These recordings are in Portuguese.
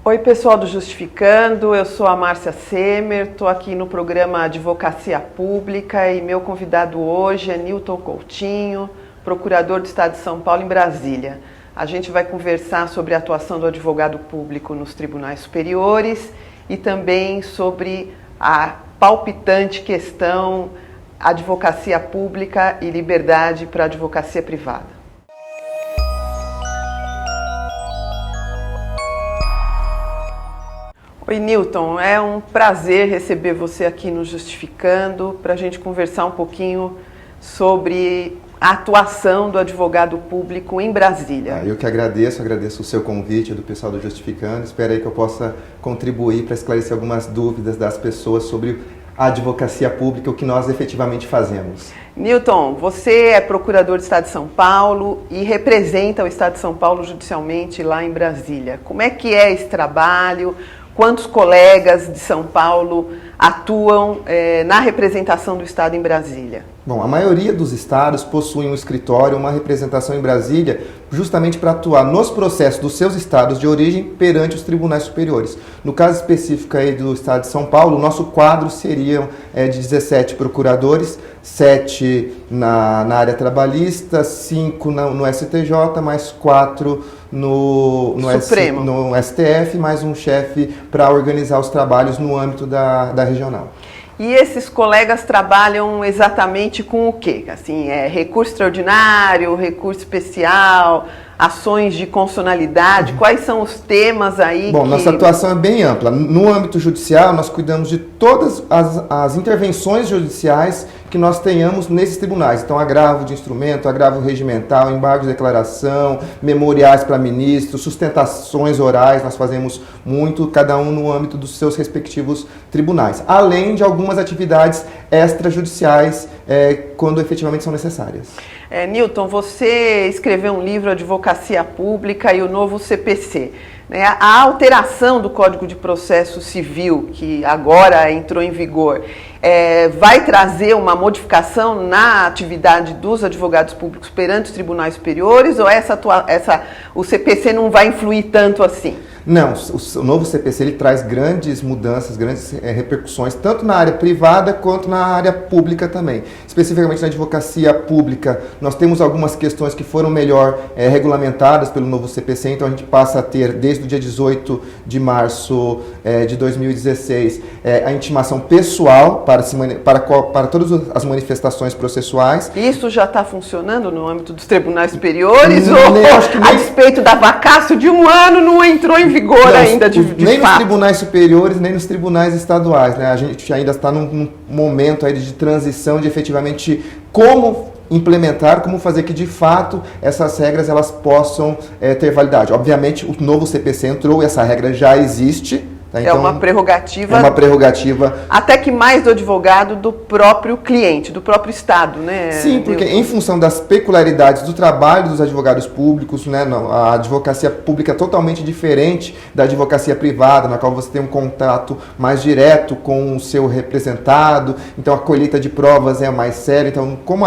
Oi, pessoal do Justificando, eu sou a Márcia Semer, estou aqui no programa Advocacia Pública e meu convidado hoje é Newton Coutinho, procurador do Estado de São Paulo em Brasília. A gente vai conversar sobre a atuação do advogado público nos tribunais superiores e também sobre a palpitante questão advocacia pública e liberdade para a advocacia privada. Oi, Newton, é um prazer receber você aqui no Justificando para a gente conversar um pouquinho sobre a atuação do advogado público em Brasília. Eu que agradeço o seu convite do pessoal do Justificando. Espero aí que eu possa contribuir para esclarecer algumas dúvidas das pessoas sobre a advocacia pública, o que nós efetivamente fazemos. Newton, você é procurador do Estado de São Paulo e representa o Estado de São Paulo judicialmente lá em Brasília. Como é que é esse trabalho? Quantos colegas de São Paulo atuam na representação do Estado em Brasília? Bom, a maioria dos estados possuem um escritório, uma representação em Brasília, justamente para atuar nos processos dos seus estados de origem perante os tribunais superiores. No caso específico aí do Estado de São Paulo, o nosso quadro seria de 17 procuradores, 7 na área trabalhista, 5 no STJ, mais 4 no STF, mais um chefe para organizar os trabalhos no âmbito da regional. E esses colegas trabalham exatamente com o quê? Assim, recurso extraordinário, recurso especial, ações de constitucionalidade? Quais são os temas aí? Bom, nossa atuação é bem ampla. No âmbito judicial, nós cuidamos de todas as intervenções judiciais que nós tenhamos nesses tribunais. Então, agravo de instrumento, agravo regimental, embargo de declaração, memoriais para ministros, sustentações orais, nós fazemos muito, cada um no âmbito dos seus respectivos tribunais. Além de algumas atividades extrajudiciais, quando efetivamente são necessárias. Newton, você escreveu um livro, Advocacia Pública e o Novo CPC. A alteração do Código de Processo Civil, que agora entrou em vigor, vai trazer uma modificação na atividade dos advogados públicos perante os tribunais superiores ou o CPC não vai influir tanto assim? Não, o novo CPC ele traz grandes mudanças, grandes repercussões, tanto na área privada quanto na área pública também. Especificamente na advocacia pública, nós temos algumas questões que foram melhor regulamentadas pelo novo CPC, então a gente passa a ter, desde o dia 18 de março de 2016, a intimação pessoal para todas as manifestações processuais. Isso já está funcionando no âmbito dos tribunais superiores? Acho que nem... A despeito da vacácio de um ano, não entrou em vigor ainda de nem fato. Nos tribunais superiores, nem nos tribunais estaduais, né? A gente ainda está num momento aí de transição de efetivamente como implementar, como fazer que de fato essas regras elas possam ter validade. Obviamente o novo CPC entrou e essa regra já existe. Então, é uma prerrogativa. É uma prerrogativa. Até que mais do advogado do próprio cliente, do próprio Estado, né? Sim, porque em função das peculiaridades do trabalho dos advogados públicos, né, a advocacia pública é totalmente diferente da advocacia privada, na qual você tem um contato mais direto com o seu representado, então a colheita de provas é mais séria. Então, como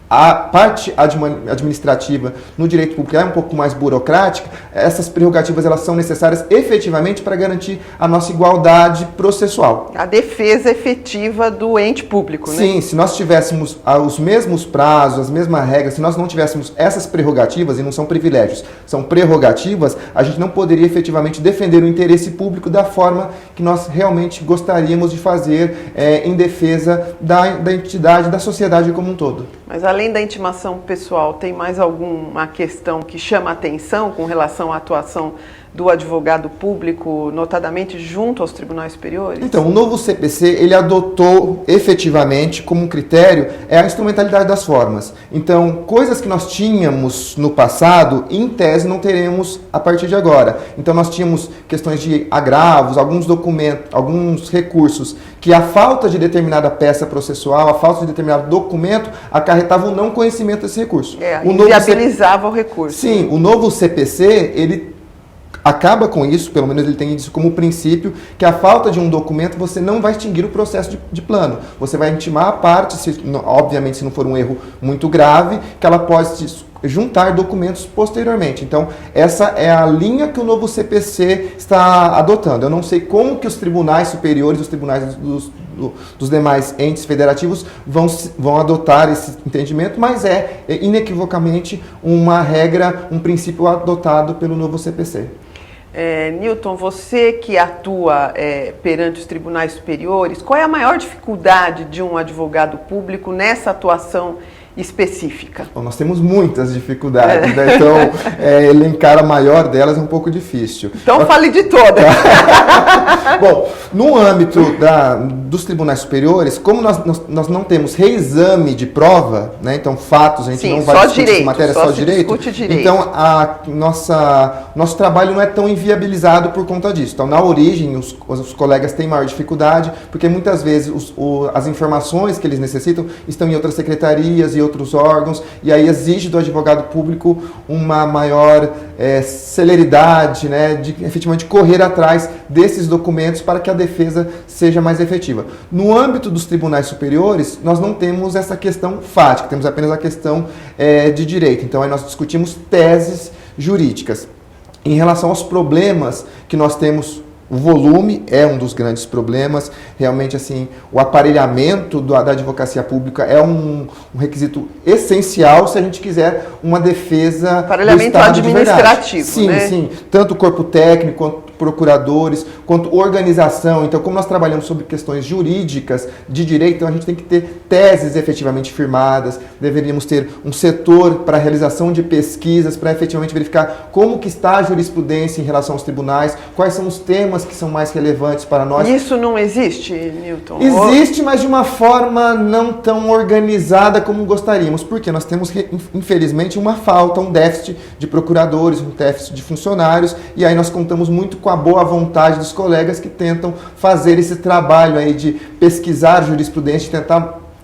a parte administrativa no direito público é um pouco mais burocrática, essas prerrogativas elas são necessárias efetivamente para garantir a nossa igualdade processual. A defesa efetiva do ente público, né? Sim, se nós tivéssemos os mesmos prazos, as mesmas regras, se nós não tivéssemos essas prerrogativas, e não são privilégios, são prerrogativas, a gente não poderia efetivamente defender o interesse público da forma que nós realmente gostaríamos de fazer em defesa da entidade, da sociedade como um todo. Mas além da intimação pessoal, tem mais alguma questão que chama a atenção com relação à atuação do advogado público, notadamente junto aos tribunais superiores? Então, o novo CPC, ele adotou efetivamente como critério a instrumentalidade das formas. Então, coisas que nós tínhamos no passado, em tese, não teremos a partir de agora. Então, nós tínhamos questões de agravos, alguns documentos, alguns recursos, que a falta de determinada peça processual, a falta de determinado documento, acarretava o não conhecimento desse recurso. Inviabilizava o recurso. Sim, o novo CPC, ele acaba com isso, pelo menos ele tem isso como princípio, que a falta de um documento você não vai extinguir o processo de plano. Você vai intimar a parte, obviamente se não for um erro muito grave, que ela pode juntar documentos posteriormente. Então, essa é a linha que o novo CPC está adotando. Eu não sei como que os tribunais superiores, os tribunais dos demais entes federativos vão adotar esse entendimento, mas é inequivocamente uma regra, um princípio adotado pelo novo CPC. Newton, você que atua perante os tribunais superiores, qual é a maior dificuldade de um advogado público nessa atuação específica? Bom, nós temos muitas dificuldades, né? Então elencar a maior delas é um pouco difícil. Então fale de todas. Bom, no âmbito dos tribunais superiores, como nós não temos reexame de prova, né? Então fatos a gente não vai discutir direito, matéria só direito. Então nosso trabalho não é tão inviabilizado por conta disso. Então na origem os colegas têm maior dificuldade, porque muitas vezes as informações que eles necessitam estão em outras secretarias e outros órgãos, e aí exige do advogado público uma maior celeridade, né, de efetivamente correr atrás desses documentos para que a defesa seja mais efetiva. No âmbito dos tribunais superiores, nós não temos essa questão fática, temos apenas a questão de direito. Então aí nós discutimos teses jurídicas. Em relação aos problemas que nós temos, o volume é um dos grandes problemas. Realmente, assim, o aparelhamento da advocacia pública é um requisito essencial se a gente quiser uma defesa aparelhamento do Estado administrativo, sim, né? Sim, tanto o corpo técnico, quanto procuradores, quanto organização. Então, como nós trabalhamos sobre questões jurídicas de direito, então a gente tem que ter teses efetivamente firmadas, deveríamos ter um setor para a realização de pesquisas, para efetivamente verificar como que está a jurisprudência em relação aos tribunais, quais são os temas que são mais relevantes para nós. Isso não existe, Newton? Existe, mas de uma forma não tão organizada como gostaríamos, porque nós temos, infelizmente, uma falta, um déficit de procuradores, um déficit de funcionários, e aí nós contamos muito com a boa vontade dos colegas que tentam fazer esse trabalho aí de pesquisar jurisprudência,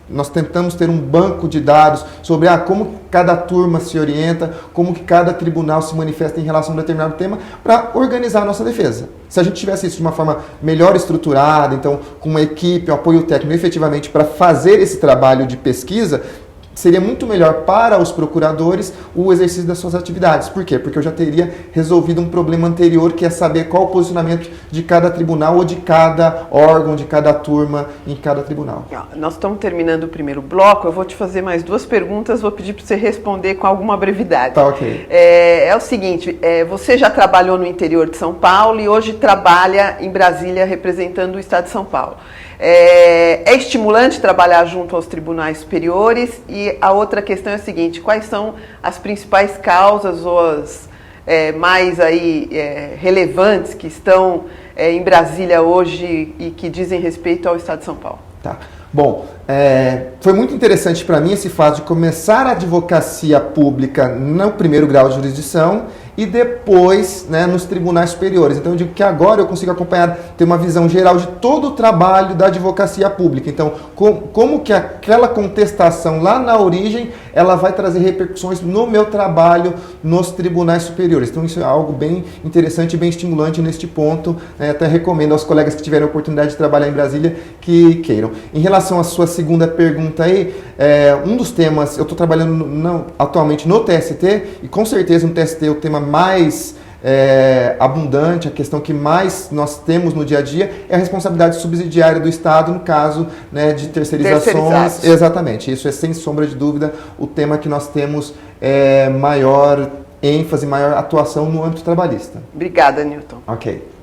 nós tentamos ter um banco de dados sobre como cada turma se orienta, como que cada tribunal se manifesta em relação a um determinado tema, para organizar a nossa defesa. Se a gente tivesse isso de uma forma melhor estruturada, então com uma equipe, um apoio técnico efetivamente para fazer esse trabalho de pesquisa, seria muito melhor para os procuradores o exercício das suas atividades. Por quê? Porque eu já teria resolvido um problema anterior, que é saber qual o posicionamento de cada tribunal ou de cada órgão, de cada turma em cada tribunal. Nós estamos terminando o primeiro bloco, eu vou te fazer mais duas perguntas, vou pedir para você responder com alguma brevidade. Tá, ok. É o seguinte, você já trabalhou no interior de São Paulo e hoje trabalha em Brasília representando o estado de São Paulo. É estimulante trabalhar junto aos tribunais superiores? E a outra questão é a seguinte, quais são as principais causas ou as mais aí, relevantes que estão em Brasília hoje e que dizem respeito ao estado de São Paulo? Tá. Bom, foi muito interessante para mim esse fato de começar a advocacia pública no primeiro grau de jurisdição e depois, né, nos tribunais superiores. Então eu digo que agora eu consigo acompanhar, ter uma visão geral de todo o trabalho da advocacia pública. Então, como que aquela contestação lá na origem, ela vai trazer repercussões no meu trabalho nos tribunais superiores. Então isso é algo bem interessante e bem estimulante neste ponto. Até recomendo aos colegas que tiverem a oportunidade de trabalhar em Brasília que queiram. Em relação à sua segunda pergunta aí, um dos temas, eu estou trabalhando atualmente no TST, e com certeza no TST o tema mais abundante, a questão que mais nós temos no dia a dia é a responsabilidade subsidiária do Estado no caso, né, de terceirizações. Exatamente, isso é sem sombra de dúvida o tema que nós temos maior ênfase, maior atuação no âmbito trabalhista. Obrigada, Newton. Ok.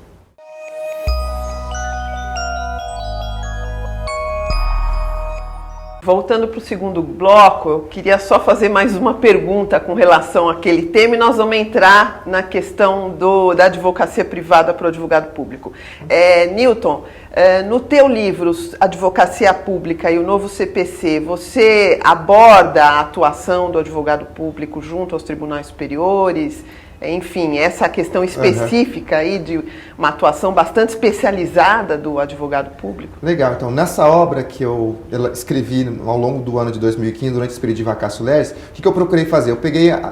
Voltando para o segundo bloco, eu queria só fazer mais uma pergunta com relação àquele tema e nós vamos entrar na questão da advocacia privada para o advogado público. Newton, no teu livro Advocacia Pública e o Novo CPC, você aborda a atuação do advogado público junto aos tribunais superiores? Enfim, essa questão específica aí de uma atuação bastante especializada do advogado público. Legal, então nessa obra que eu escrevi ao longo do ano de 2015, durante esse período de vacatio legis, o que eu procurei fazer?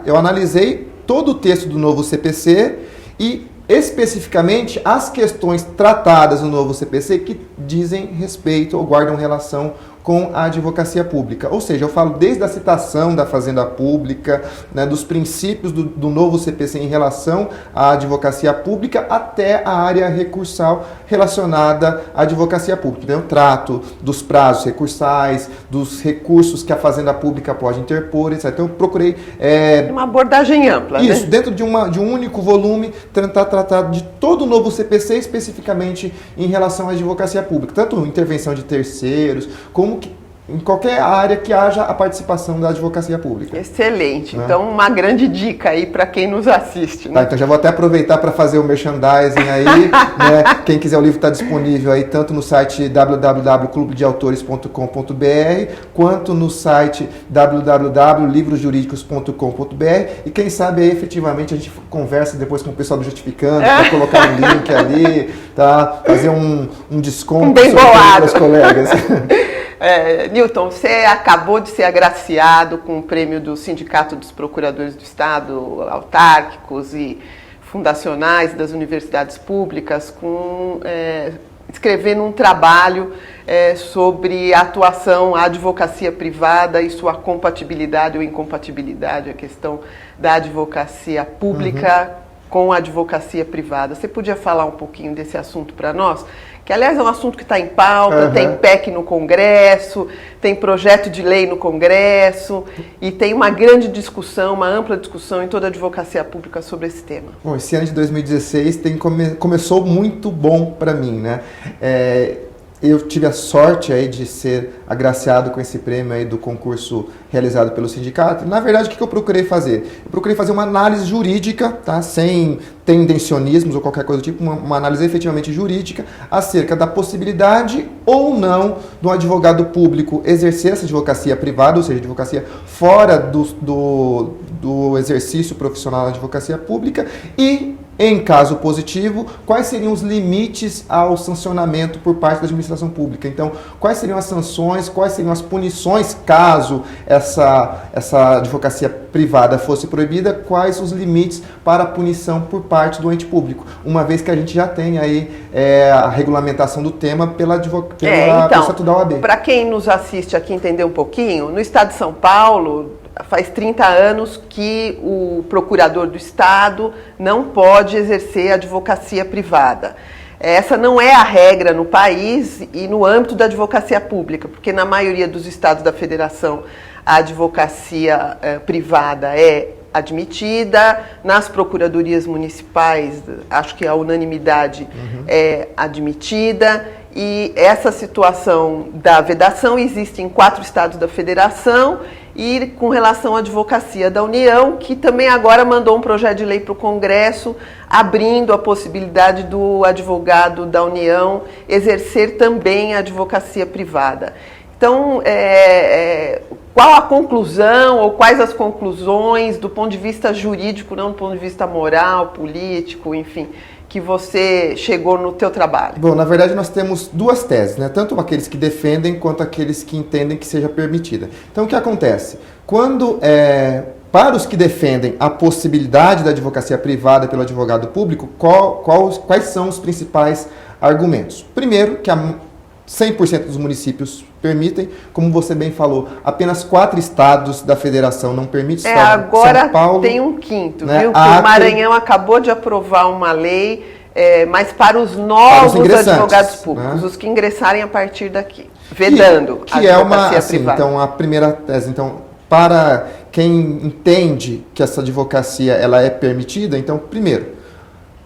Eu analisei todo o texto do novo CPC e especificamente as questões tratadas no novo CPC que dizem respeito ou guardam relação com a advocacia pública. Ou seja, eu falo desde a citação da Fazenda Pública, né, dos princípios do novo CPC em relação à advocacia pública até a área recursal relacionada à advocacia pública. Então, eu trato dos prazos recursais, dos recursos que a Fazenda Pública pode interpor, etc. Então, eu procurei... uma abordagem ampla, isso, né? dentro de um único volume, tentar tratar de todo o novo CPC, especificamente em relação à advocacia pública. Tanto intervenção de terceiros, como em qualquer área que haja a participação da advocacia pública. Excelente. Né? Então, uma grande dica aí para quem nos assiste. Né? Tá, então já vou até aproveitar para fazer o merchandising aí. Né? Quem quiser, o livro está disponível aí tanto no site www.clubedeautores.com.br quanto no site www.livrosjuridicos.com.br e quem sabe aí efetivamente a gente conversa depois com o pessoal do Justificando para colocar um link ali, tá? Fazer um desconto bem bolado para os colegas. Newton, você acabou de ser agraciado com o prêmio do Sindicato dos Procuradores do Estado, autárquicos e fundacionais das universidades públicas, escrevendo um trabalho sobre a atuação, a advocacia privada e sua compatibilidade ou incompatibilidade, a questão da advocacia pública com a advocacia privada. Você podia falar um pouquinho desse assunto para nós? Que, aliás, é um assunto que está em pauta, tem PEC no Congresso, tem projeto de lei no Congresso e tem uma grande discussão, uma ampla discussão em toda a advocacia pública sobre esse tema. Bom, esse ano de 2016 começou muito bom para mim, né? Eu tive a sorte aí de ser agraciado com esse prêmio aí do concurso realizado pelo sindicato. Na verdade, o que eu procurei fazer? Eu procurei fazer uma análise jurídica, tá? Sem tendencionismos ou qualquer coisa do tipo, uma análise efetivamente jurídica acerca da possibilidade ou não do advogado público exercer essa advocacia privada, ou seja, advocacia fora do exercício profissional da advocacia pública e, em caso positivo, quais seriam os limites ao sancionamento por parte da administração pública? Então, quais seriam as sanções, quais seriam as punições caso essa advocacia privada fosse proibida, quais os limites para a punição por parte do ente público, uma vez que a gente já tem aí a regulamentação do tema pelo Estatuto da OAB. Para quem nos assiste aqui entender um pouquinho, no estado de São Paulo, faz 30 anos que o procurador do Estado não pode exercer advocacia privada. Essa não é a regra no país e no âmbito da advocacia pública, porque na maioria dos estados da federação a advocacia privada é admitida, nas procuradorias municipais acho que a unanimidade é admitida. E essa situação da vedação existe em 4 estados da federação e com relação à advocacia da União, que também agora mandou um projeto de lei para o Congresso, abrindo a possibilidade do advogado da União exercer também a advocacia privada. Então, qual a conclusão ou quais as conclusões do ponto de vista jurídico, não do ponto de vista moral, político, enfim, que você chegou no teu trabalho? Bom, na verdade nós temos 2 teses, né? Tanto aqueles que defendem quanto aqueles que entendem que seja permitida. Então o que acontece? Quando, para os que defendem a possibilidade da advocacia privada pelo advogado público, quais são os principais argumentos? Primeiro, que 100% dos municípios permitem, como você bem falou, apenas 4 estados da federação não permitem. Agora São Paulo, tem um quinto, né? Viu? Que o Maranhão acabou de aprovar uma lei, mas para os novos advogados públicos, né? Os que ingressarem a partir daqui, vedando a advocacia privada. Então, a primeira tese, para quem entende que essa advocacia ela é permitida, então, primeiro,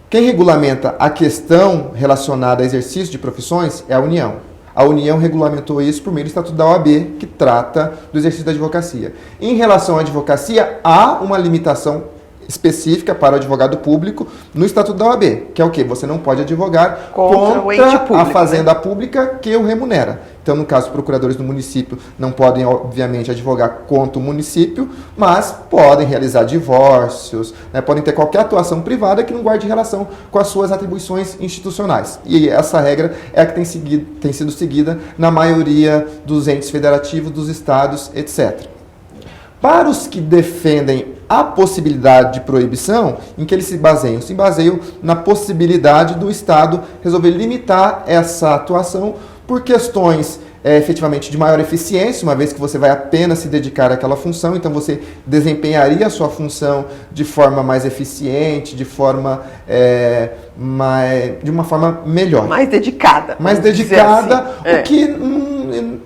quem regulamenta a questão relacionada a exercício de profissões é a União. A União regulamentou isso por meio do Estatuto da OAB, que trata do exercício da advocacia. Em relação à advocacia, há uma limitação específica para o advogado público no Estatuto da OAB, que é o quê? Você não pode advogar contra o ente público, a fazenda pública que o remunera. Então, no caso, os procuradores do município não podem, obviamente, advogar contra o município, mas podem realizar divórcios, né? Podem ter qualquer atuação privada que não guarde relação com as suas atribuições institucionais. E essa regra é a que tem sido seguida na maioria dos entes federativos, dos estados, etc. Para os que defendem a possibilidade de proibição, em que eles se baseiam? Se baseiam na possibilidade do Estado resolver limitar essa atuação por questões efetivamente de maior eficiência, uma vez que você vai apenas se dedicar àquela função, então você desempenharia a sua função de forma mais eficiente, de uma forma melhor. Mais dedicada. Mais dedicada, assim. O que,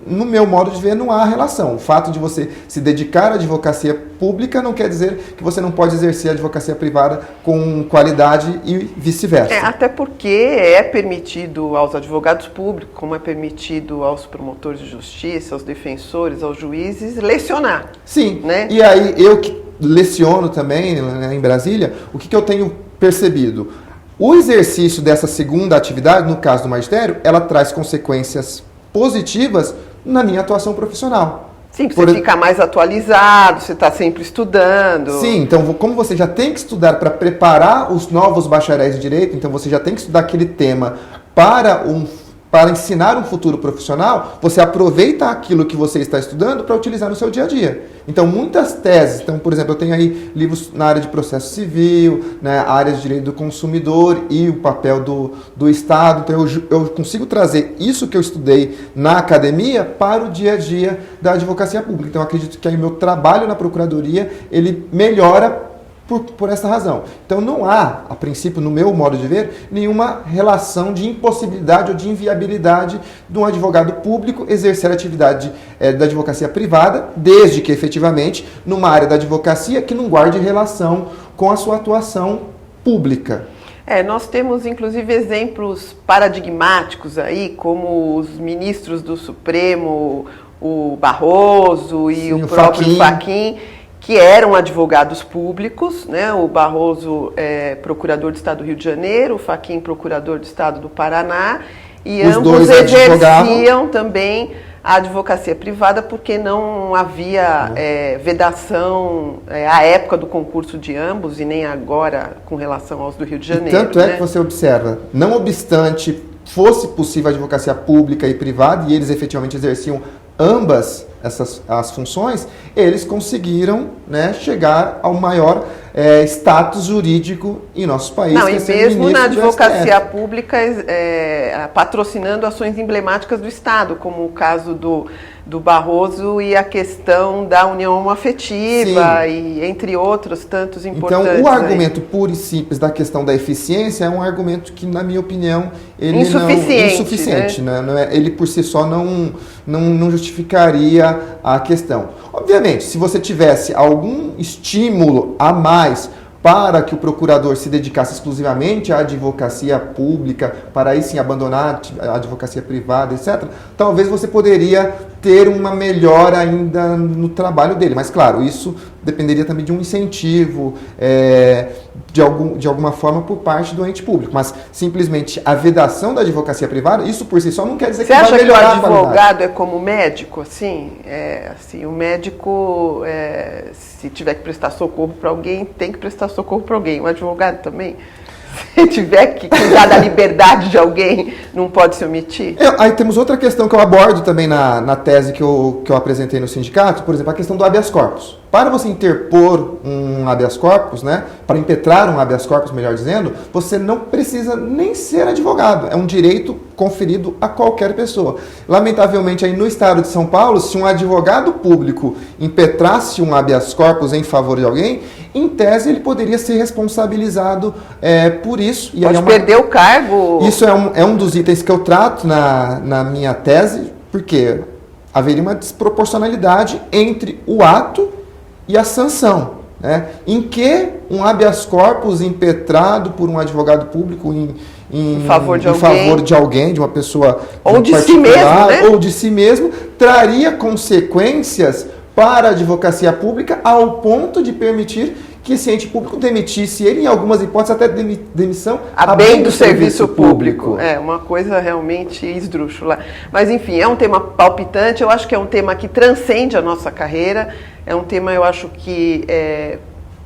no meu modo de ver, não há relação. O fato de você se dedicar à advocacia pública não quer dizer que você não pode exercer a advocacia privada com qualidade e vice-versa. Até porque é permitido aos advogados públicos, como é permitido aos promotores de justiça, aos defensores, aos juízes, lecionar. Sim, né? E aí eu que leciono também, né, em Brasília, o que eu tenho percebido? O exercício dessa segunda atividade, no caso do magistério, ela traz consequências positivas na minha atuação profissional. Sim, você fica mais atualizado, você está sempre estudando. Sim, então como você já tem que estudar para preparar os novos bacharéis de direito, então você já tem que estudar aquele tema para ensinar um futuro profissional, você aproveita aquilo que você está estudando para utilizar no seu dia a dia. Então, muitas teses, por exemplo, eu tenho aí livros na área de processo civil, né, área de direito do consumidor e o papel do Estado. Então, eu consigo trazer isso que eu estudei na academia para o dia a dia da advocacia pública. Então, eu acredito que aí o meu trabalho na procuradoria, ele melhora por essa razão. Então não há, a princípio, no meu modo de ver, nenhuma relação de impossibilidade ou de inviabilidade de um advogado público exercer a atividade da advocacia privada, desde que efetivamente numa área da advocacia que não guarde relação com a sua atuação pública. Nós temos inclusive exemplos paradigmáticos aí, como os ministros do Supremo, o Barroso e o próprio Fachin, que eram advogados públicos, né? O Barroso é procurador do Estado do Rio de Janeiro, o Fachin procurador do Estado do Paraná, e os ambos exerciam também a advocacia privada porque não havia vedação à época do concurso de ambos e nem agora com relação aos do Rio de Janeiro. E tanto é que você observa, não obstante fosse possível a advocacia pública e privada, e eles efetivamente exerciam ambas as funções, eles conseguiram, né, chegar ao maior status jurídico em nosso país. Não, e mesmo na advocacia pública patrocinando ações emblemáticas do Estado, como o caso do Barroso e a questão da união homoafetiva, e entre outros tantos importantes. Então, o argumento puro e simples da questão da eficiência é um argumento que, na minha opinião, ele insuficiente, né? Ele por si só não justificaria a questão. Obviamente, se você tivesse algum estímulo a mais para que o procurador se dedicasse exclusivamente à advocacia pública, para aí sim abandonar a advocacia privada, etc., talvez você poderia ter uma melhora ainda no trabalho dele. Mas, claro, isso dependeria também de um incentivo, de alguma forma, por parte do ente público. Mas, simplesmente, a vedação da advocacia privada, isso por si só não quer dizer que vai melhorar a qualidade. Você acha que o advogado é como médico, assim? O médico, se tiver que prestar socorro para alguém, tem que prestar socorro para alguém. O advogado também? Se tiver que cuidar da liberdade de alguém, não pode se omitir? Aí temos outra questão que eu abordo também na tese que eu apresentei no sindicato, por exemplo, a questão do habeas corpus. Para você interpor um habeas corpus, né, para impetrar um habeas corpus, melhor dizendo, você não precisa nem ser advogado. É um direito conferido a qualquer pessoa. Lamentavelmente, aí no estado de São Paulo, se um advogado público impetrasse um habeas corpus em favor de alguém, em tese ele poderia ser responsabilizado por isso. E pode perder o cargo. Isso é um dos itens que eu trato na minha tese, porque haveria uma desproporcionalidade entre o ato e a sanção, né? Em que um habeas corpus impetrado por um advogado público em favor de alguém, de uma pessoa ou de si mesmo, né? Ou de si mesmo, traria consequências para a advocacia pública ao ponto de permitir que esse ente público demitisse ele, em algumas hipóteses, até demissão a bem do serviço público. É uma coisa realmente esdrúxula. Mas, enfim, é um tema palpitante, eu acho que é um tema que transcende a nossa carreira, é um tema, eu acho que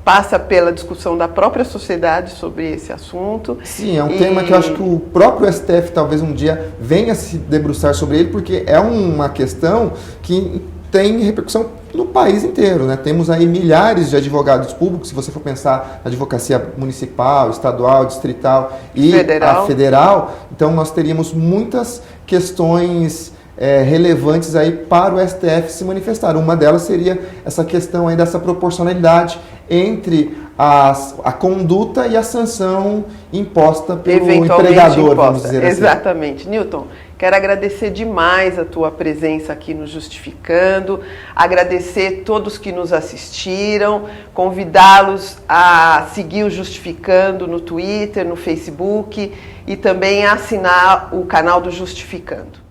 passa pela discussão da própria sociedade sobre esse assunto. Sim, é um tema que eu acho que o próprio STF talvez um dia venha se debruçar sobre ele, porque é uma questão que tem repercussão no país inteiro, né? Temos aí milhares de advogados públicos, se você for pensar na advocacia municipal, estadual, distrital e a federal. Então, nós teríamos muitas questões relevantes aí para o STF se manifestar. Uma delas seria essa questão aí dessa proporcionalidade entre a conduta e a sanção imposta pelo empregador, vamos dizer assim. Exatamente. Newton, quero agradecer demais a tua presença aqui no Justificando, agradecer todos que nos assistiram, convidá-los a seguir o Justificando no Twitter, no Facebook e também a assinar o canal do Justificando.